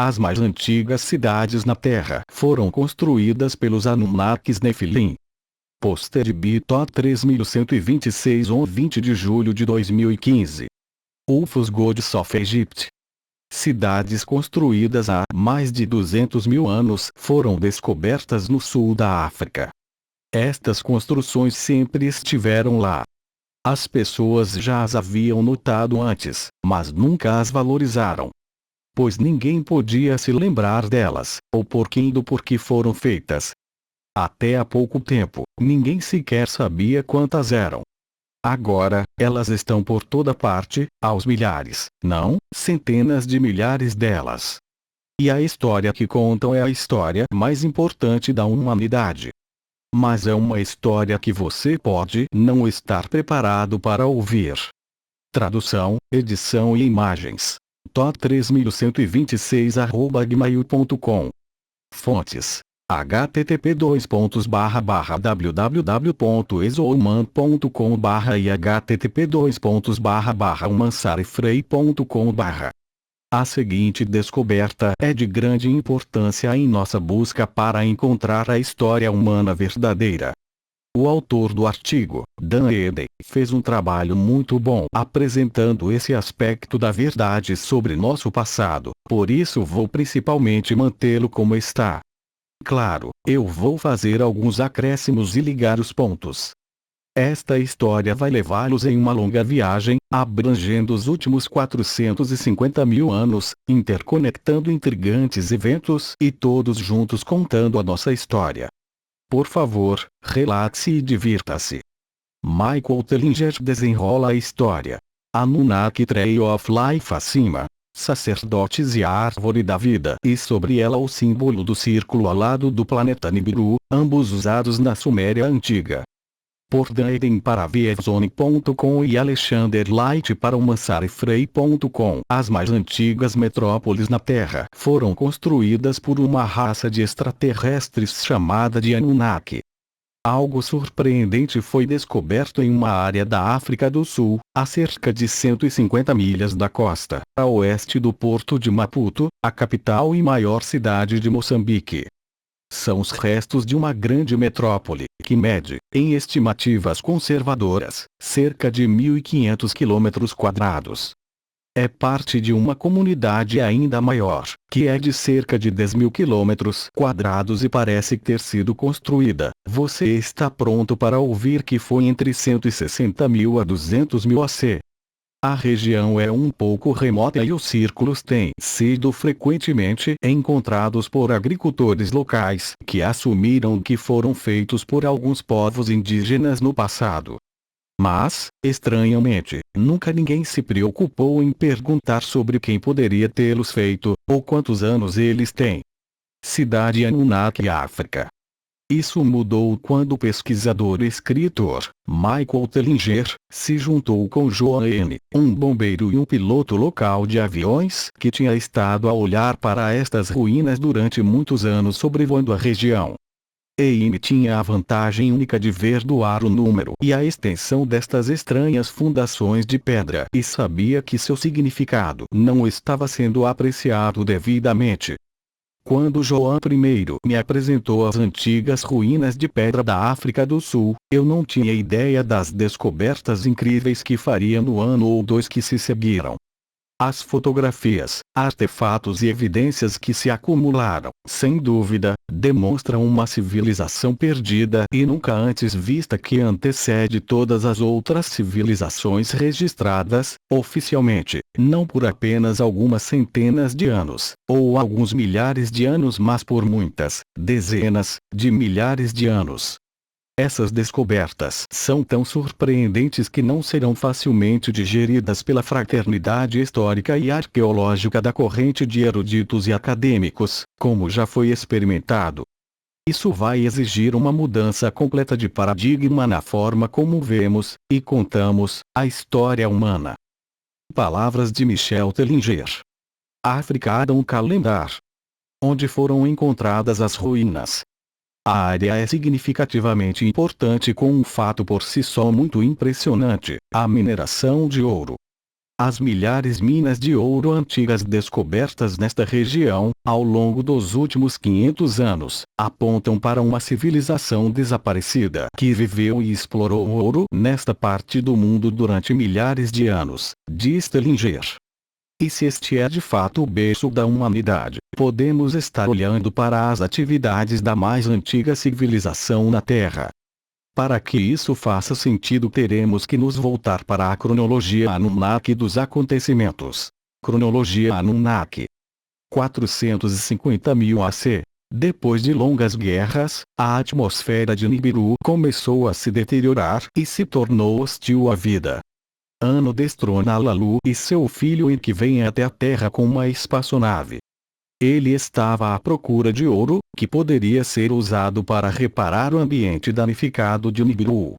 As mais antigas cidades na Terra foram construídas pelos Anunnakis Nefilim. Poster Bito 3126 on 20 de julho de 2015. UFOs Gods of Egypt. Cidades construídas há mais de 200 mil anos foram descobertas no sul da África. Estas construções sempre estiveram lá. As pessoas já as haviam notado antes, mas nunca as valorizaram. Pois ninguém podia se lembrar delas, ou por que foram feitas. Até há pouco tempo, ninguém sequer sabia quantas eram. Agora, elas estão por toda parte, aos milhares, não, centenas de milhares delas. E a história que contam é a história mais importante da humanidade. Mas é uma história que você pode não estar preparado para ouvir. Tradução, edição e imagens. to3126@gmail.com. Fontes: http://www.exouman.com/ e http://humansarifrei.com/. A seguinte descoberta é de grande importância em nossa busca para encontrar a história humana verdadeira. O autor do artigo, Dan Eden, fez um trabalho muito bom apresentando esse aspecto da verdade sobre nosso passado, por isso vou principalmente mantê-lo como está. Claro, eu vou fazer alguns acréscimos e ligar os pontos. Esta história vai levá-los em uma longa viagem, abrangendo os últimos 450 mil anos, interconectando intrigantes eventos e todos juntos contando a nossa história. Por favor, relaxe e divirta-se. Michael Tellinger desenrola a história. Anunnaki Tree of Life acima. Sacerdotes e a árvore da vida e sobre ela o símbolo do círculo alado do planeta Nibiru, ambos usados na Suméria antiga. Por Dan Eden para viewzone.com e Alexander Light para humansarifrei.com. As mais antigas metrópoles na Terra foram construídas por uma raça de extraterrestres chamada de Anunnaki. Algo surpreendente foi descoberto em uma área da África do Sul, a cerca de 150 milhas da costa a oeste do porto de Maputo, a capital e maior cidade de Moçambique. São os restos de uma grande metrópole, que mede, em estimativas conservadoras, cerca de 1.500 km². É parte de uma comunidade ainda maior, que é de cerca de 10.000 km² e parece ter sido construída. Você está pronto para ouvir que foi entre 160 mil a 200 mil AC. A região é um pouco remota e os círculos têm sido frequentemente encontrados por agricultores locais que assumiram que foram feitos por alguns povos indígenas no passado. Mas, estranhamente, nunca ninguém se preocupou em perguntar sobre quem poderia tê-los feito, ou quantos anos eles têm. Cidade Anunnaki, África. Isso mudou quando o pesquisador e escritor, Michael Tellinger, se juntou com Joan N., um bombeiro e um piloto local de aviões que tinha estado a olhar para estas ruínas durante muitos anos sobrevoando a região. Amy tinha a vantagem única de ver do ar o número e a extensão destas estranhas fundações de pedra e sabia que seu significado não estava sendo apreciado devidamente. Quando João I me apresentou as antigas ruínas de pedra da África do Sul, eu não tinha ideia das descobertas incríveis que faria no ano ou dois que se seguiram. As fotografias, artefatos e evidências que se acumularam, sem dúvida, demonstram uma civilização perdida e nunca antes vista que antecede todas as outras civilizações registradas, oficialmente, não por apenas algumas centenas de anos, ou alguns milhares de anos, mas por muitas, dezenas, de milhares de anos. Essas descobertas são tão surpreendentes que não serão facilmente digeridas pela fraternidade histórica e arqueológica da corrente de eruditos e acadêmicos, como já foi experimentado. Isso vai exigir uma mudança completa de paradigma na forma como vemos, e contamos, a história humana. Palavras de Michel Tellinger. África Adam Calendar. Onde foram encontradas as ruínas. A área é significativamente importante com um fato por si só muito impressionante, a mineração de ouro. As milhares de minas de ouro antigas descobertas nesta região, ao longo dos últimos 500 anos, apontam para uma civilização desaparecida que viveu e explorou o ouro nesta parte do mundo durante milhares de anos, diz Tellinger. E se este é de fato o berço da humanidade, podemos estar olhando para as atividades da mais antiga civilização na Terra. Para que isso faça sentido, teremos que nos voltar para a cronologia Anunnaki dos acontecimentos. Cronologia Anunnaki. 450.000 AC. Depois de longas guerras, a atmosfera de Nibiru começou a se deteriorar e se tornou hostil à vida. Anu destrona Lalu e seu filho Enki vem até a Terra com uma espaçonave. Ele estava à procura de ouro, que poderia ser usado para reparar o ambiente danificado de Nibiru.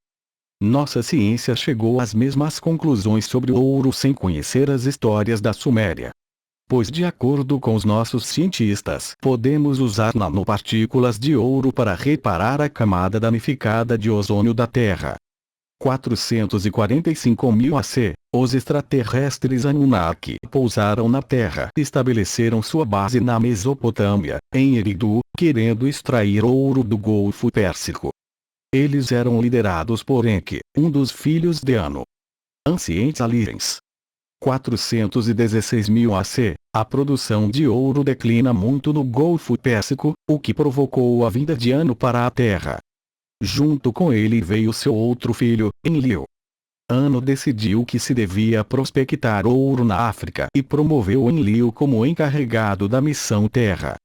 Nossa ciência chegou às mesmas conclusões sobre o ouro sem conhecer as histórias da Suméria. Pois de acordo com os nossos cientistas, podemos usar nanopartículas de ouro para reparar a camada danificada de ozônio da Terra. 445.000 AC, os extraterrestres Anunnaki pousaram na Terra e estabeleceram sua base na Mesopotâmia, em Eridu, querendo extrair ouro do Golfo Pérsico. Eles eram liderados por Enki, um dos filhos de Anu. Ancients Aliens. 416.000 AC, a produção de ouro declina muito no Golfo Pérsico, o que provocou a vinda de Anu para a Terra. Junto com ele veio seu outro filho, Enlil. Anu decidiu que se devia prospectar ouro na África e promoveu Enlil como encarregado da missão Terra.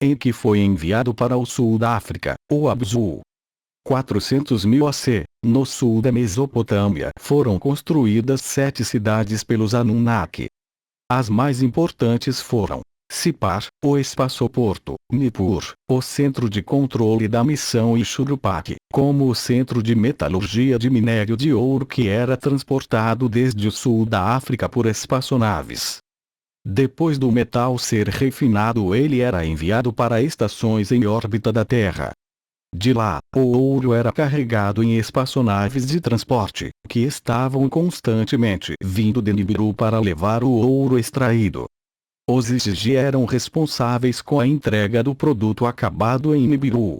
Enki foi enviado para o sul da África, o Abzu. 400.000 AC, no sul da Mesopotâmia foram construídas 7 cidades pelos Anunnaki. As mais importantes foram Sipar, o espaçoporto, Nippur, o centro de controle da missão e Shuruppak, como o centro de metalurgia de minério de ouro que era transportado desde o sul da África por espaçonaves. Depois do metal ser refinado, ele era enviado para estações em órbita da Terra. De lá, o ouro era carregado em espaçonaves de transporte, que estavam constantemente vindo de Nibiru para levar o ouro extraído. Os Ishiji eram responsáveis com a entrega do produto acabado em Nibiru.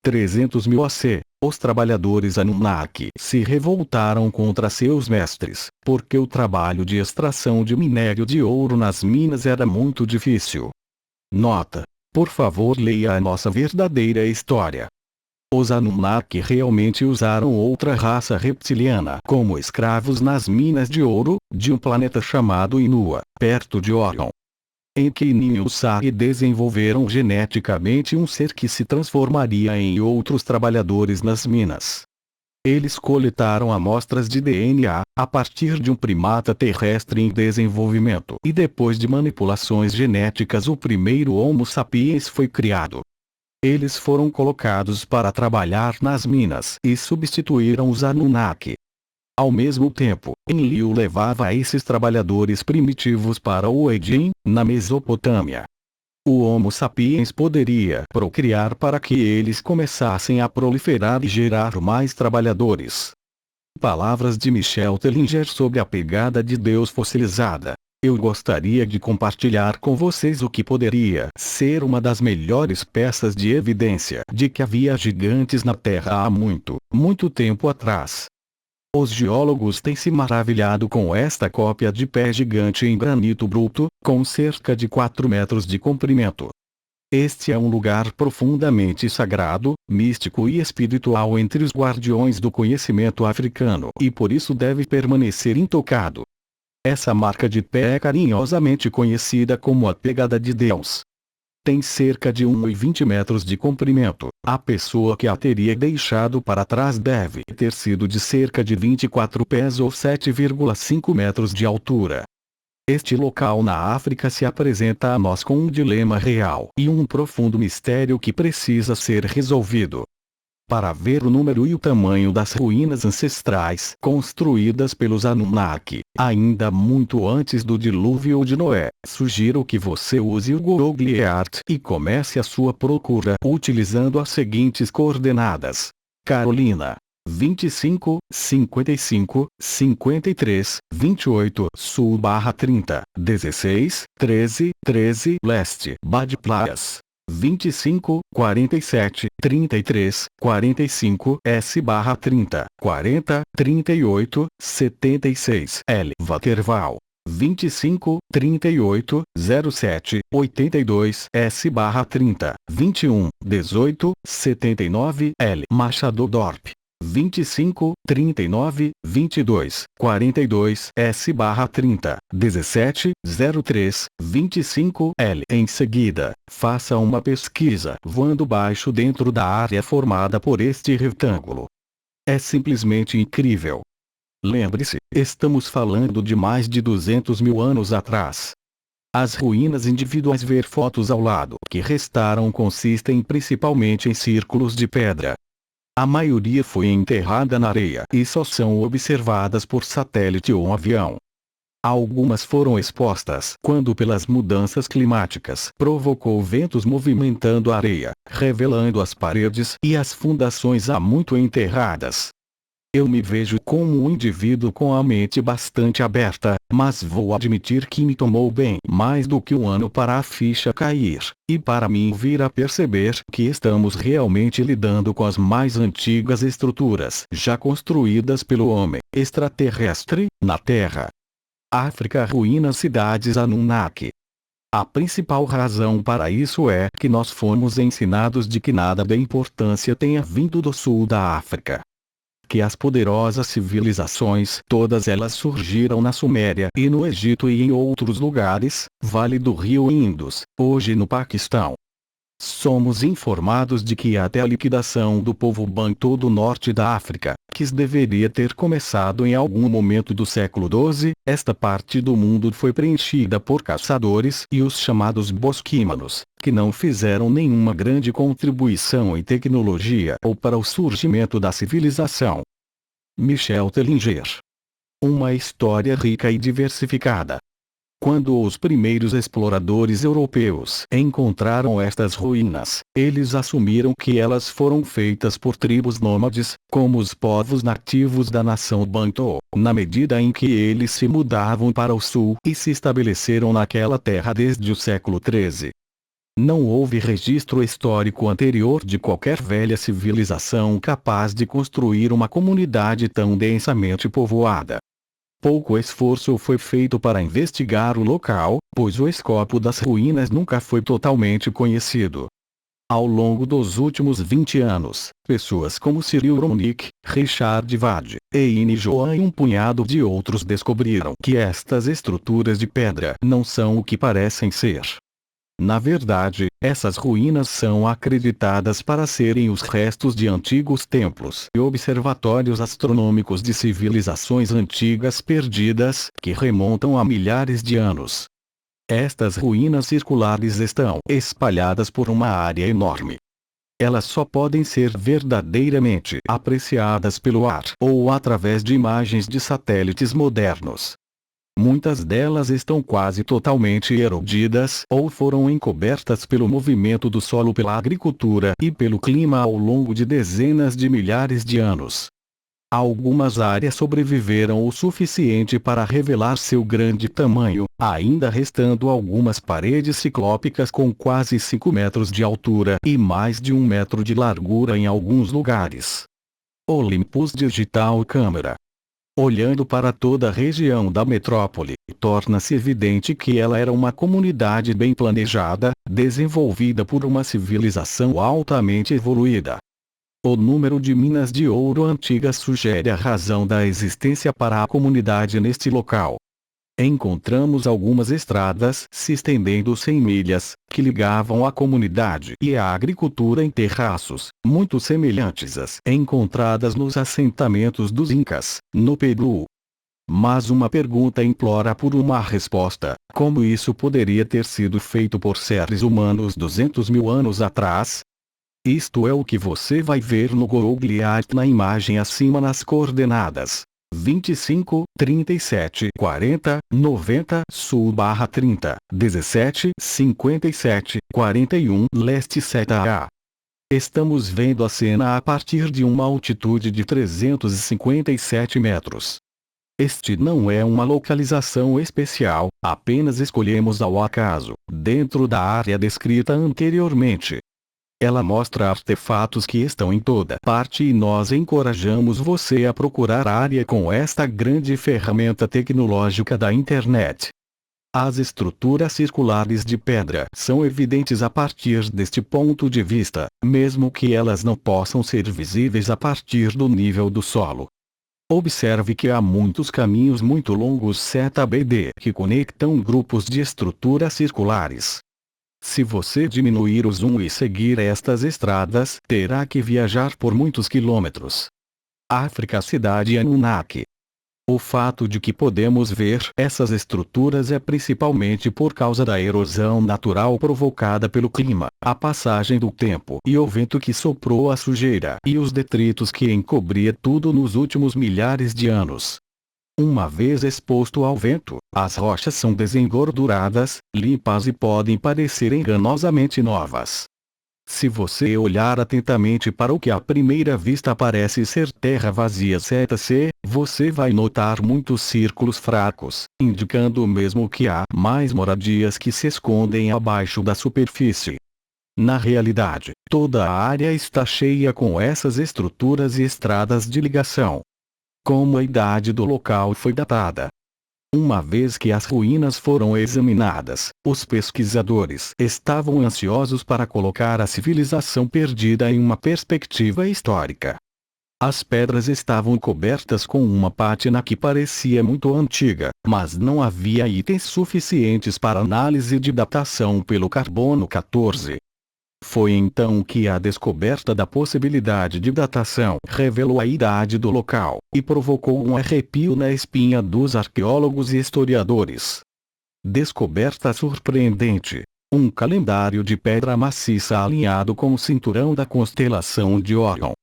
300.000 AC, os trabalhadores Anunnaki se revoltaram contra seus mestres, porque o trabalho de extração de minério de ouro nas minas era muito difícil. Nota: por favor, leia a nossa verdadeira história. Os Anunnaki realmente usaram outra raça reptiliana como escravos nas minas de ouro, de um planeta chamado Inua, perto de Orion. Enki e Ninhursag desenvolveram geneticamente um ser que se transformaria em outros trabalhadores nas minas. Eles coletaram amostras de DNA, a partir de um primata terrestre em desenvolvimento, e depois de manipulações genéticas o primeiro Homo sapiens foi criado. Eles foram colocados para trabalhar nas minas e substituíram os Anunnaki. Ao mesmo tempo, Enlil levava esses trabalhadores primitivos para o Edin, na Mesopotâmia. O Homo sapiens poderia procriar para que eles começassem a proliferar e gerar mais trabalhadores. Palavras de Michel Tellinger sobre a pegada de Deus fossilizada. Eu gostaria de compartilhar com vocês o que poderia ser uma das melhores peças de evidência de que havia gigantes na Terra há muito, muito tempo atrás. Os geólogos têm se maravilhado com esta cópia de pé gigante em granito bruto, com cerca de 4 metros de comprimento. Este é um lugar profundamente sagrado, místico e espiritual entre os guardiões do conhecimento africano e por isso deve permanecer intocado. Essa marca de pé é carinhosamente conhecida como a pegada de Deus. Tem cerca de 1,20 metros de comprimento. A pessoa que a teria deixado para trás deve ter sido de cerca de 24 pés ou 7,5 metros de altura. Este local na África se apresenta a nós com um dilema real e um profundo mistério que precisa ser resolvido. Para ver o número e o tamanho das ruínas ancestrais construídas pelos Anunnaki, ainda muito antes do dilúvio de Noé, sugiro que você use o Google Earth e comece a sua procura utilizando as seguintes coordenadas: Carolina, 25, 55, 53, 28, sul barra 30, 16, 13, 13, leste, Bad Playas. 25, 47, 33, 45, S barra 30, 40, 38, 76, L. Vaterval. 25, 38, 07, 82, S barra 30, 21, 18, 79, L. Machado Dorp. 25, 39, 22, 42, S barra 30, 17, 03, 25, L. Em seguida, faça uma pesquisa voando baixo dentro da área formada por este retângulo. É simplesmente incrível. Lembre-se, estamos falando de mais de 200 mil anos atrás. As ruínas individuais, ver fotos ao lado, que restaram, consistem principalmente em círculos de pedra. A maioria foi enterrada na areia e só são observadas por satélite ou avião. Algumas foram expostas quando, pelas mudanças climáticas, provocou ventos movimentando a areia, revelando as paredes e as fundações há muito enterradas. Eu me vejo como um indivíduo com a mente bastante aberta, mas vou admitir que me tomou bem mais do que um ano para a ficha cair, e para mim vir a perceber que estamos realmente lidando com as mais antigas estruturas já construídas pelo homem extraterrestre na Terra. África, ruínas, cidades Anunnaki. A principal razão para isso é que nós fomos ensinados de que nada de importância tenha vindo do sul da África. Que as poderosas civilizações, todas elas surgiram na Suméria e no Egito e em outros lugares, Vale do Rio Indus, hoje no Paquistão. Somos informados de que até a liquidação do povo Bantu do norte da África, que deveria ter começado em algum momento do século XII, esta parte do mundo foi preenchida por caçadores e os chamados bosquímanos, que não fizeram nenhuma grande contribuição em tecnologia ou para o surgimento da civilização. Michel Tellinger. Uma história rica e diversificada. Quando os primeiros exploradores europeus encontraram estas ruínas, eles assumiram que elas foram feitas por tribos nômades, como os povos nativos da nação Bantu, na medida em que eles se mudavam para o sul e se estabeleceram naquela terra desde o século XIII. Não houve registro histórico anterior de qualquer velha civilização capaz de construir uma comunidade tão densamente povoada. Pouco esforço foi feito para investigar o local, pois o escopo das ruínas nunca foi totalmente conhecido. Ao longo dos últimos 20 anos, pessoas como Cyril Romnick, Richard Wade, Eine Joan e um punhado de outros descobriram que estas estruturas de pedra não são o que parecem ser. Na verdade, essas ruínas são acreditadas para serem os restos de antigos templos e observatórios astronômicos de civilizações antigas perdidas, que remontam a milhares de anos. Estas ruínas circulares estão espalhadas por uma área enorme. Elas só podem ser verdadeiramente apreciadas pelo ar ou através de imagens de satélites modernos. Muitas delas estão quase totalmente erodidas ou foram encobertas pelo movimento do solo, pela agricultura e pelo clima ao longo de dezenas de milhares de anos. Algumas áreas sobreviveram o suficiente para revelar seu grande tamanho, ainda restando algumas paredes ciclópicas com quase 5 metros de altura e mais de 1 metro de largura em alguns lugares. Olympus Digital Camera. Olhando para toda a região da metrópole, torna-se evidente que ela era uma comunidade bem planejada, desenvolvida por uma civilização altamente evoluída. O número de minas de ouro antigas sugere a razão da existência para a comunidade neste local. Encontramos algumas estradas se estendendo 100 milhas, que ligavam a comunidade e a agricultura em terraços, muito semelhantes às encontradas nos assentamentos dos Incas, no Peru. Mas uma pergunta implora por uma resposta: como isso poderia ter sido feito por seres humanos 200 mil anos atrás? Isto é o que você vai ver no Google Earth na imagem acima nas coordenadas 25, 37, 40, 90, sul/30, 17, 57, 41, leste 7A. Estamos vendo a cena a partir de uma altitude de 357 metros. Este não é uma localização especial, apenas escolhemos ao acaso, dentro da área descrita anteriormente. Ela mostra artefatos que estão em toda parte e nós encorajamos você a procurar a área com esta grande ferramenta tecnológica da internet. As estruturas circulares de pedra são evidentes a partir deste ponto de vista, mesmo que elas não possam ser visíveis a partir do nível do solo. Observe que há muitos caminhos muito longos ZBD que conectam grupos de estruturas circulares. Se você diminuir o zoom e seguir estas estradas, terá que viajar por muitos quilômetros. África, cidade Anunnaki. O fato de que podemos ver essas estruturas é principalmente por causa da erosão natural provocada pelo clima, a passagem do tempo e o vento que soprou a sujeira e os detritos que encobria tudo nos últimos milhares de anos. Uma vez exposto ao vento, as rochas são desengorduradas, limpas e podem parecer enganosamente novas. Se você olhar atentamente para o que à primeira vista parece ser terra vazia etc., você vai notar muitos círculos fracos, indicando mesmo que há mais moradias que se escondem abaixo da superfície. Na realidade, toda a área está cheia com essas estruturas e estradas de ligação. Como a idade do local foi datada. Uma vez que as ruínas foram examinadas, os pesquisadores estavam ansiosos para colocar a civilização perdida em uma perspectiva histórica. As pedras estavam cobertas com uma pátina que parecia muito antiga, mas não havia itens suficientes para análise de datação pelo carbono 14. Foi então que a descoberta da possibilidade de datação revelou a idade do local, e provocou um arrepio na espinha dos arqueólogos e historiadores. Descoberta surpreendente. Um calendário de pedra maciça alinhado com o cinturão da constelação de Órion.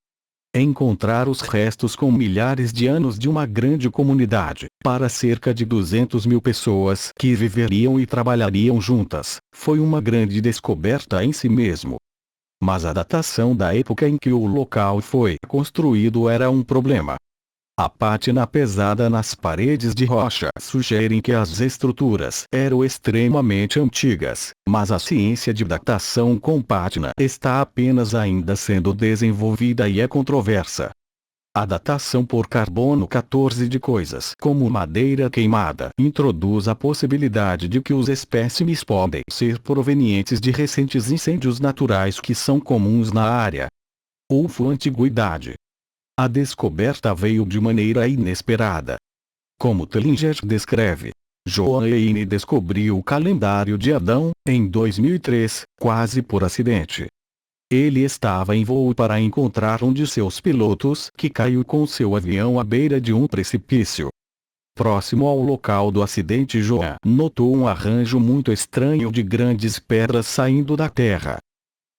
Encontrar os restos com milhares de anos de uma grande comunidade, para cerca de 200 mil pessoas que viveriam e trabalhariam juntas, foi uma grande descoberta em si mesmo. Mas a datação da época em que o local foi construído era um problema. A pátina pesada nas paredes de rocha sugere que as estruturas eram extremamente antigas, mas a ciência de datação com pátina está apenas ainda sendo desenvolvida e é controversa. A datação por carbono 14 de coisas como madeira queimada introduz a possibilidade de que os espécimes podem ser provenientes de recentes incêndios naturais que são comuns na área. UFO Antiguidade. A descoberta veio de maneira inesperada. Como Tellinger descreve, Joan Heine descobriu o calendário de Adão, em 2003, quase por acidente. Ele estava em voo para encontrar um de seus pilotos que caiu com seu avião à beira de um precipício. Próximo ao local do acidente, Joan notou um arranjo muito estranho de grandes pedras saindo da terra.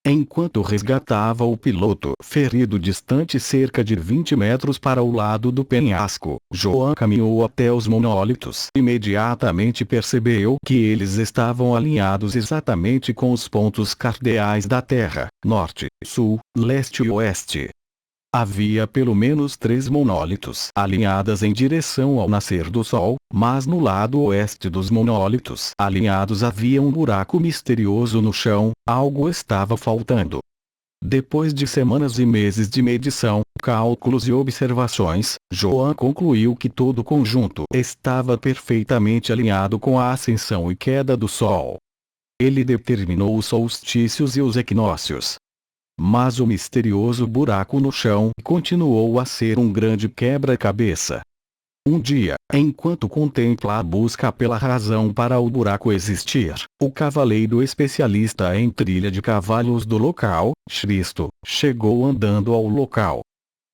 Enquanto resgatava o piloto ferido distante cerca de 20 metros para o lado do penhasco, Joan caminhou até os monólitos e imediatamente percebeu que eles estavam alinhados exatamente com os pontos cardeais da Terra, norte, sul, leste e oeste. Havia pelo menos 3 monólitos alinhadas em direção ao nascer do Sol, mas no lado oeste dos monólitos alinhados havia um buraco misterioso no chão, algo estava faltando. Depois de semanas e meses de medição, cálculos e observações, Joan concluiu que todo o conjunto estava perfeitamente alinhado com a ascensão e queda do Sol. Ele determinou os solstícios e os equinócios. Mas o misterioso buraco no chão continuou a ser um grande quebra-cabeça. Um dia, enquanto contempla a busca pela razão para o buraco existir, o cavaleiro especialista em trilha de cavalos do local, Cristo, chegou andando ao local.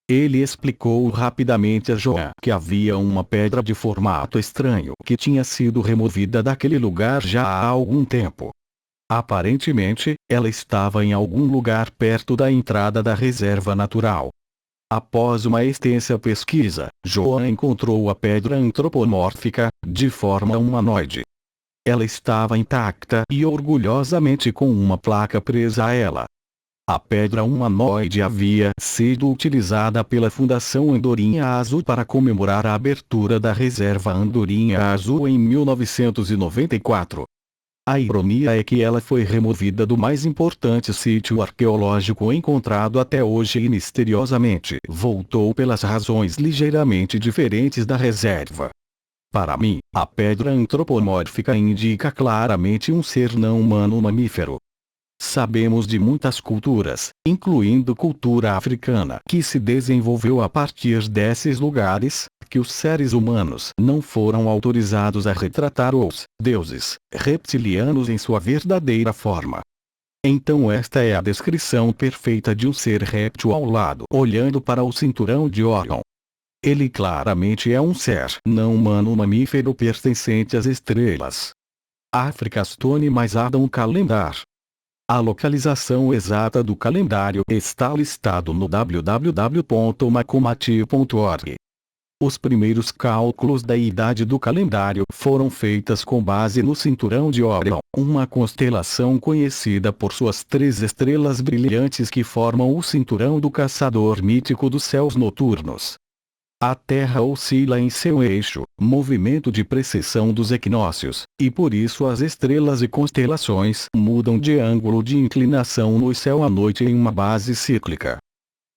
Ele explicou rapidamente a Joan que havia uma pedra de formato estranho que tinha sido removida daquele lugar já há algum tempo. Aparentemente, ela estava em algum lugar perto da entrada da reserva natural. Após uma extensa pesquisa, Joan encontrou a pedra antropomórfica, de forma humanoide. Ela estava intacta e orgulhosamente com uma placa presa a ela. A pedra humanoide havia sido utilizada pela Fundação Andorinha Azul para comemorar a abertura da Reserva Andorinha Azul em 1994. A ironia é que ela foi removida do mais importante sítio arqueológico encontrado até hoje e misteriosamente voltou pelas razões ligeiramente diferentes da reserva. Para mim, a pedra antropomórfica indica claramente um ser não humano mamífero. Sabemos de muitas culturas, incluindo cultura africana, que se desenvolveu a partir desses lugares, que os seres humanos não foram autorizados a retratar os deuses reptilianos em sua verdadeira forma. Então esta é a descrição perfeita de um ser réptil ao lado, olhando para o cinturão de Órion. Ele claramente é um ser não humano mamífero pertencente às estrelas. África Stone mais Adam Calendar. A localização exata do calendário está listado no www.macomati.org. Os primeiros cálculos da idade do calendário foram feitos com base no cinturão de Órion, uma constelação conhecida por suas 3 estrelas brilhantes que formam o cinturão do caçador mítico dos céus noturnos. A Terra oscila em seu eixo, movimento de precessão dos equinócios, e por isso as estrelas e constelações mudam de ângulo de inclinação no céu à noite em uma base cíclica.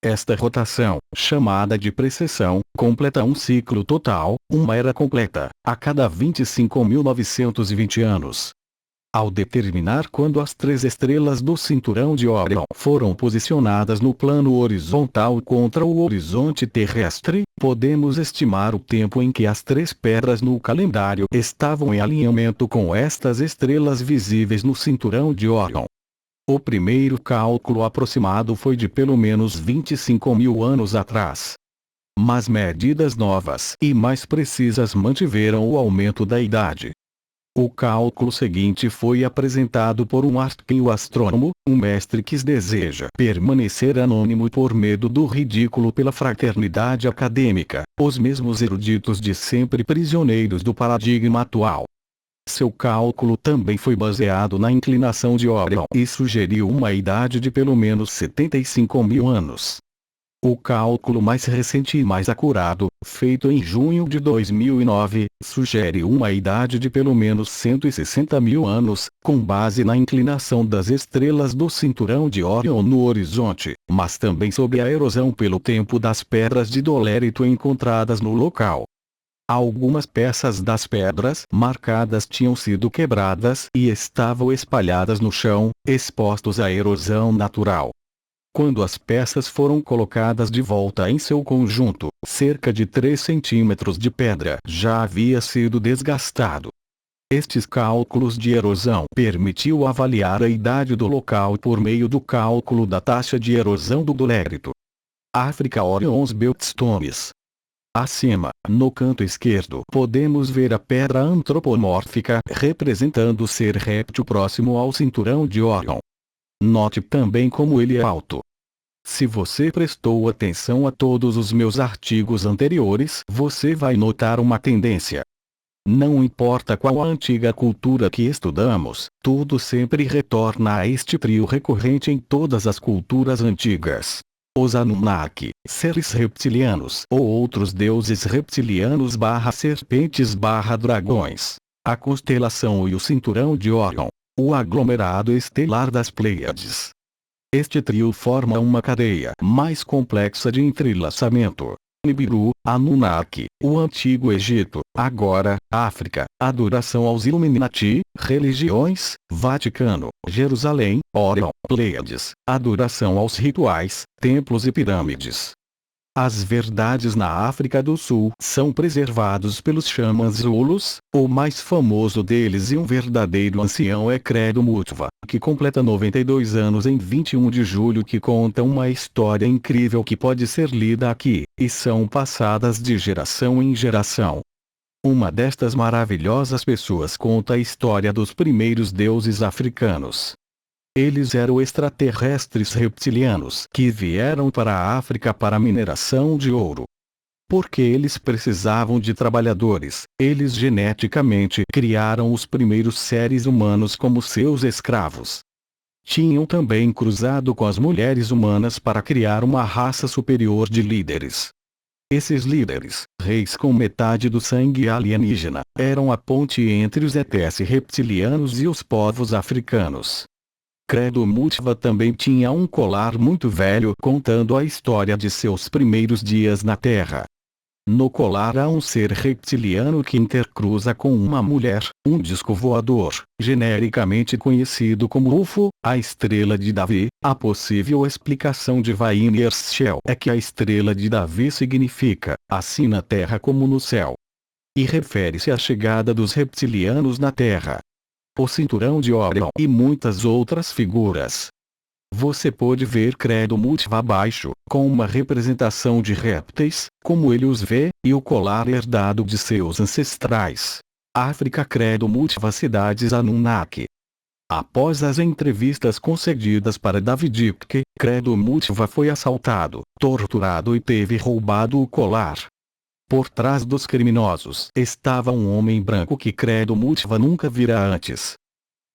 Esta rotação, chamada de precessão, completa um ciclo total, uma era completa, a cada 25.920 anos. Ao determinar quando as 3 estrelas do cinturão de Órion foram posicionadas no plano horizontal contra o horizonte terrestre, podemos estimar o tempo em que as 3 pedras no calendário estavam em alinhamento com estas estrelas visíveis no cinturão de Órion. O primeiro cálculo aproximado foi de pelo menos 25.000 anos atrás. Mas medidas novas e mais precisas mantiveram o aumento da idade. O cálculo seguinte foi apresentado por um arqueoastrônomo, um mestre que deseja permanecer anônimo por medo do ridículo pela fraternidade acadêmica, os mesmos eruditos de sempre prisioneiros do paradigma atual. Seu cálculo também foi baseado na inclinação de Órion e sugeriu uma idade de pelo menos 75.000 anos. O cálculo mais recente e mais acurado, feito em junho de 2009, sugere uma idade de pelo menos 160.000 anos, com base na inclinação das estrelas do cinturão de Órion no horizonte, mas também sob a erosão pelo tempo das pedras de dolérito encontradas no local. Algumas peças das pedras marcadas tinham sido quebradas e estavam espalhadas no chão, expostos à erosão natural. Quando as peças foram colocadas de volta em seu conjunto, cerca de 3 centímetros de pedra já havia sido desgastado. Estes cálculos de erosão permitiu avaliar a idade do local por meio do cálculo da taxa de erosão do dolérito. África Orion's Beltstones. Acima, no canto esquerdo, podemos ver a pedra antropomórfica representando o ser réptil próximo ao cinturão de Órion. Note também como ele é alto. Se você prestou atenção a todos os meus artigos anteriores, você vai notar uma tendência. Não importa qual a antiga cultura que estudamos, tudo sempre retorna a este trio recorrente em todas as culturas antigas. Os Anunnaki, seres reptilianos ou outros deuses reptilianos serpentes dragões. A constelação e o cinturão de Órion. O aglomerado estelar das Pleiades. Este trio forma uma cadeia mais complexa de entrelaçamento. Nibiru, Anunnaki, o Antigo Egito, agora, África, adoração aos Illuminati, religiões, Vaticano, Jerusalém, Órion, Pleiades, adoração aos rituais, templos e pirâmides. As verdades na África do Sul são preservados pelos xamãs Zulus, o mais famoso deles e um verdadeiro ancião é Credo Mutwa, que completa 92 anos em 21 de julho, que conta uma história incrível que pode ser lida aqui, e são passadas de geração em geração. Uma destas maravilhosas pessoas conta a história dos primeiros deuses africanos. Eles eram extraterrestres reptilianos que vieram para a África para a mineração de ouro. Porque eles precisavam de trabalhadores, eles geneticamente criaram os primeiros seres humanos como seus escravos. Tinham também cruzado com as mulheres humanas para criar uma raça superior de líderes. Esses líderes, reis com metade do sangue alienígena, eram a ponte entre os ETs reptilianos e os povos africanos. Credo Mutwa também tinha um colar muito velho contando a história de seus primeiros dias na Terra. No colar há um ser reptiliano que intercruza com uma mulher, um disco voador, genericamente conhecido como UFO, a estrela de Davi. A possível explicação de Vainer-Schell é que a estrela de Davi significa, assim na Terra como no céu. E refere-se à chegada dos reptilianos na Terra. O cinturão de Orion e muitas outras figuras. Você pode ver Credo Mutwa abaixo, com uma representação de répteis, como ele os vê, e o colar herdado de seus ancestrais. África Credo Mutwa cidades Anunnaki. Após as entrevistas concedidas para David Icke, Credo Mutwa foi assaltado, torturado e teve roubado o colar. Por trás dos criminosos estava um homem branco que Credo Mutwa nunca vira antes.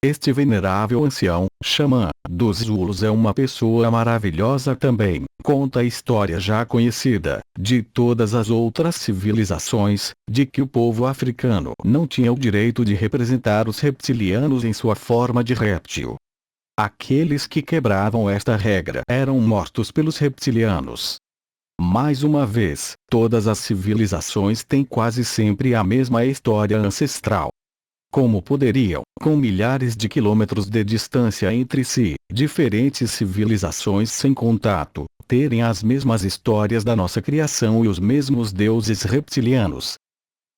Este venerável ancião, xamã, dos Zulus é uma pessoa maravilhosa também, conta a história já conhecida, de todas as outras civilizações, de que o povo africano não tinha o direito de representar os reptilianos em sua forma de réptil. Aqueles que quebravam esta regra eram mortos pelos reptilianos. Mais uma vez, todas as civilizações têm quase sempre a mesma história ancestral. Como poderiam, com milhares de quilômetros de distância entre si, diferentes civilizações sem contato, terem as mesmas histórias da nossa criação e os mesmos deuses reptilianos?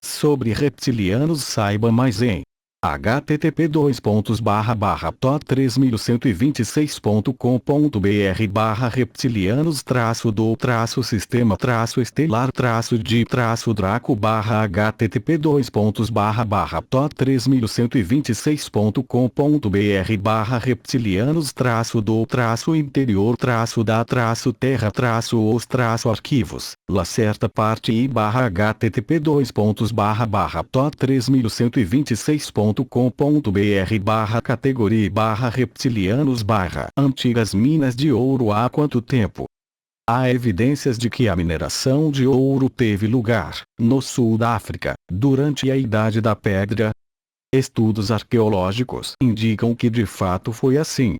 Sobre reptilianos saiba mais em http://top3026.com.br/reptilianos-do-reptilianos-da-terra-os-arquivos, Lacerta parte i/http://top3026.com.br/categoria/reptilianos/antigas minas de ouro. Há quanto tempo? Há evidências de que a mineração de ouro teve lugar, no sul da África, durante a Idade da Pedra. Estudos arqueológicos indicam que de fato foi assim.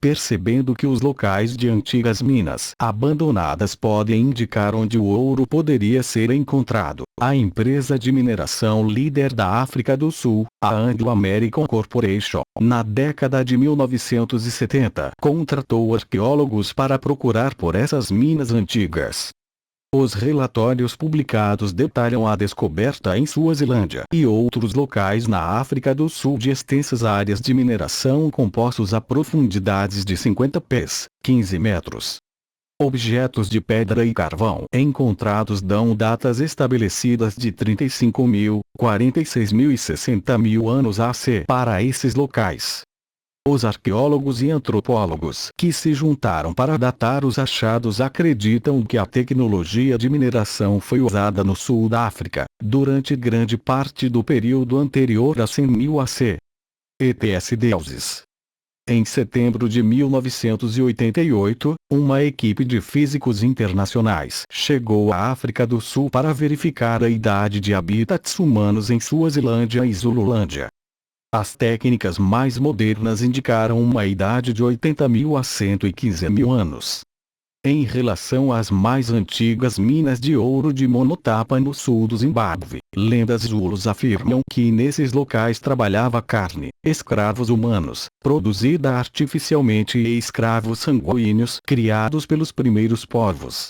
Percebendo que os locais de antigas minas abandonadas podem indicar onde o ouro poderia ser encontrado, a empresa de mineração líder da África do Sul, a Anglo American Corporation, na década de 1970, contratou arqueólogos para procurar por essas minas antigas. Os relatórios publicados detalham a descoberta em Suazilândia e outros locais na África do Sul de extensas áreas de mineração com poços a profundidades de 50 pés, 15 metros. Objetos de pedra e carvão encontrados dão datas estabelecidas de 35.000, 46.000 e 60.000 anos AC para esses locais. Os arqueólogos e antropólogos que se juntaram para datar os achados acreditam que a tecnologia de mineração foi usada no sul da África, durante grande parte do período anterior a 100.000 AC. ETS deuses. Em setembro de 1988, uma equipe de físicos internacionais chegou à África do Sul para verificar a idade de habitats humanos em Suazilândia e Zululândia. As técnicas mais modernas indicaram uma idade de 80.000 a 115.000 anos. Em relação às mais antigas minas de ouro de Monotapa no sul do Zimbábue, lendas zulus afirmam que nesses locais trabalhava carne, escravos humanos, produzida artificialmente e escravos sanguíneos criados pelos primeiros povos.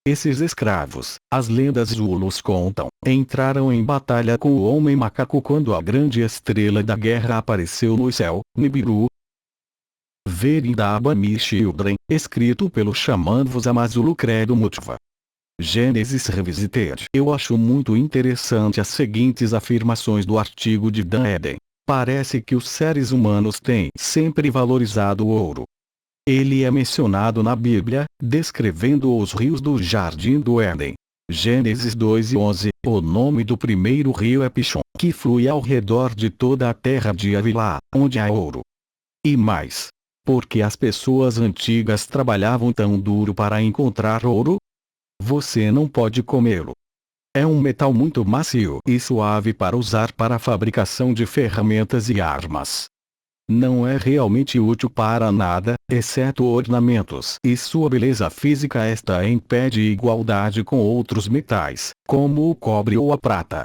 Esses escravos, as lendas zulus contam, entraram em batalha com o homem macaco quando a grande estrela da guerra apareceu no céu, Nibiru. Verindaba Mi Children, escrito pelo xamã Vusamazulu Credo Mutwa. Gênesis Revisited. Eu acho muito interessante as seguintes afirmações do artigo de Dan Eden. Parece que os seres humanos têm sempre valorizado o ouro. Ele é mencionado na Bíblia, descrevendo os rios do Jardim do Éden. Gênesis 2:11. O nome do primeiro rio é Pishon, que flui ao redor de toda a terra de Havilá, onde há ouro. E mais. Por que as pessoas antigas trabalhavam tão duro para encontrar ouro? Você não pode comê-lo. É um metal muito macio e suave para usar para a fabricação de ferramentas e armas. Não é realmente útil para nada, exceto ornamentos. E sua beleza física está em pé de igualdade com outros metais, como o cobre ou a prata.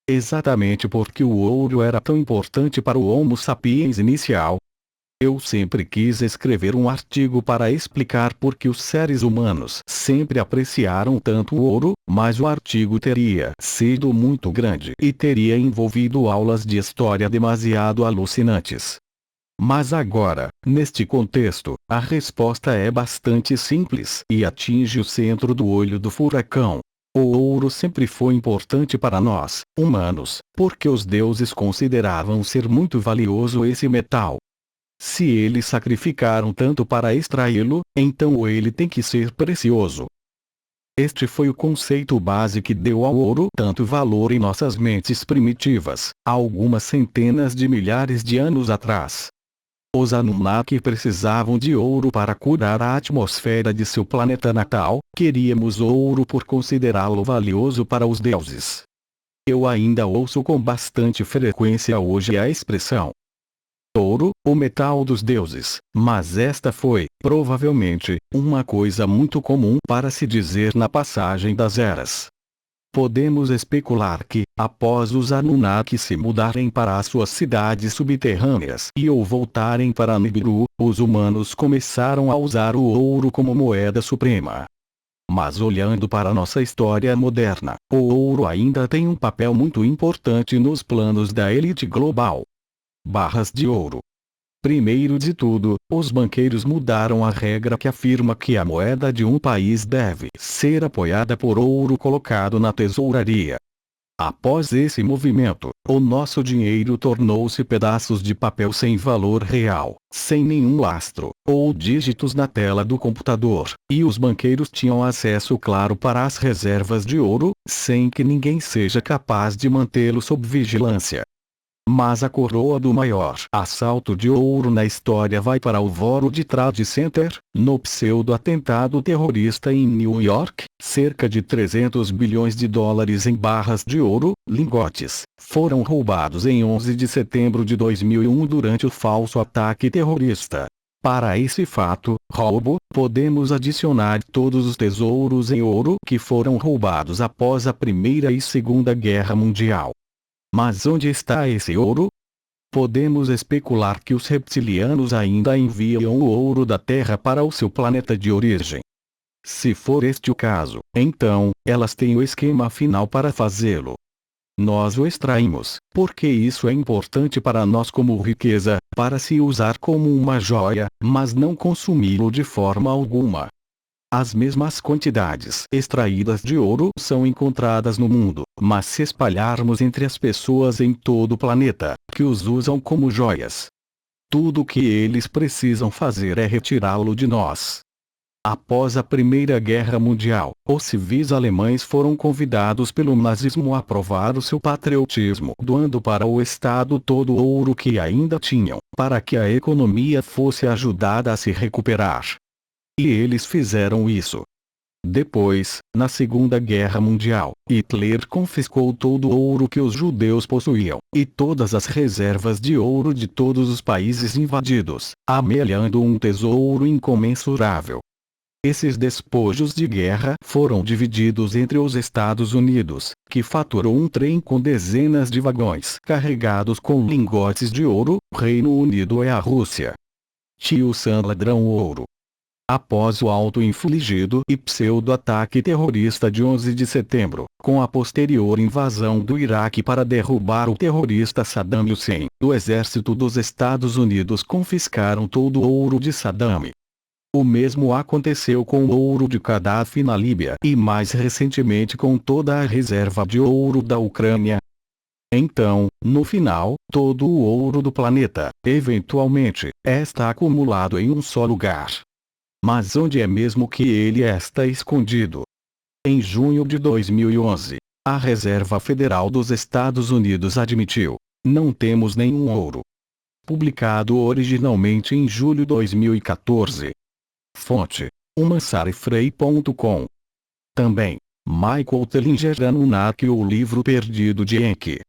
Exatamente porque o ouro era tão importante para o Homo sapiens inicial. Eu sempre quis escrever um artigo para explicar por que os seres humanos sempre apreciaram tanto o ouro, mas o artigo teria sido muito grande e teria envolvido aulas de história demasiado alucinantes. Mas agora, neste contexto, a resposta é bastante simples e atinge o centro do olho do furacão. O ouro sempre foi importante para nós, humanos, porque os deuses consideravam ser muito valioso esse metal. Se eles sacrificaram tanto para extraí-lo, então ele tem que ser precioso. Este foi o conceito base que deu ao ouro tanto valor em nossas mentes primitivas, há algumas centenas de milhares de anos atrás. Os Anunnaki precisavam de ouro para curar a atmosfera de seu planeta natal, queríamos ouro por considerá-lo valioso para os deuses. Eu ainda ouço com bastante frequência hoje a expressão ouro, o metal dos deuses, mas esta foi, provavelmente, uma coisa muito comum para se dizer na passagem das eras. Podemos especular que, após os Anunnaki se mudarem para as suas cidades subterrâneas e ou voltarem para Nibiru, os humanos começaram a usar o ouro como moeda suprema. Mas olhando para nossa história moderna, o ouro ainda tem um papel muito importante nos planos da elite global. Barras de ouro. Primeiro de tudo, os banqueiros mudaram a regra que afirma que a moeda de um país deve ser apoiada por ouro colocado na tesouraria. Após esse movimento, o nosso dinheiro tornou-se pedaços de papel sem valor real, sem nenhum lastro, ou dígitos na tela do computador, e os banqueiros tinham acesso claro para as reservas de ouro, sem que ninguém seja capaz de mantê-lo sob vigilância. Mas a coroa do maior assalto de ouro na história vai para o World Trade Center, no pseudo-atentado terrorista em New York. Cerca de 300 bilhões de dólares em barras de ouro, lingotes, foram roubados em 11 de setembro de 2001 durante o falso ataque terrorista. Para esse fato, roubo, podemos adicionar todos os tesouros em ouro que foram roubados após a Primeira e Segunda Guerra Mundial. Mas onde está esse ouro? Podemos especular que os reptilianos ainda enviam o ouro da Terra para o seu planeta de origem. Se for este o caso, então, elas têm o esquema final para fazê-lo. Nós o extraímos, porque isso é importante para nós como riqueza, para se usar como uma joia, mas não consumi-lo de forma alguma. As mesmas quantidades extraídas de ouro são encontradas no mundo, mas se espalharmos entre as pessoas em todo o planeta, que os usam como joias, tudo o que eles precisam fazer é retirá-lo de nós. Após a Primeira Guerra Mundial, os civis alemães foram convidados pelo nazismo a provar o seu patriotismo, doando para o Estado todo o ouro que ainda tinham, para que a economia fosse ajudada a se recuperar. E eles fizeram isso. Depois, na Segunda Guerra Mundial, Hitler confiscou todo o ouro que os judeus possuíam, e todas as reservas de ouro de todos os países invadidos, amealhando um tesouro incomensurável. Esses despojos de guerra foram divididos entre os Estados Unidos, que faturou um trem com dezenas de vagões carregados com lingotes de ouro, Reino Unido e a Rússia. Tio Sam ladrão ouro. Após o auto-infligido e pseudo-ataque terrorista de 11 de setembro, com a posterior invasão do Iraque para derrubar o terrorista Saddam Hussein, o exército dos Estados Unidos confiscaram todo o ouro de Saddam. O mesmo aconteceu com o ouro de Gaddafi na Líbia e mais recentemente com toda a reserva de ouro da Ucrânia. Então, no final, todo o ouro do planeta, eventualmente, está acumulado em um só lugar. Mas onde é mesmo que ele está escondido? Em junho de 2011, a Reserva Federal dos Estados Unidos admitiu: não temos nenhum ouro. publicado originalmente em julho de 2014. Fonte: humansarifrei.com. Também, Michael Tellinger Anunnaki ou o Livro Perdido de Enki.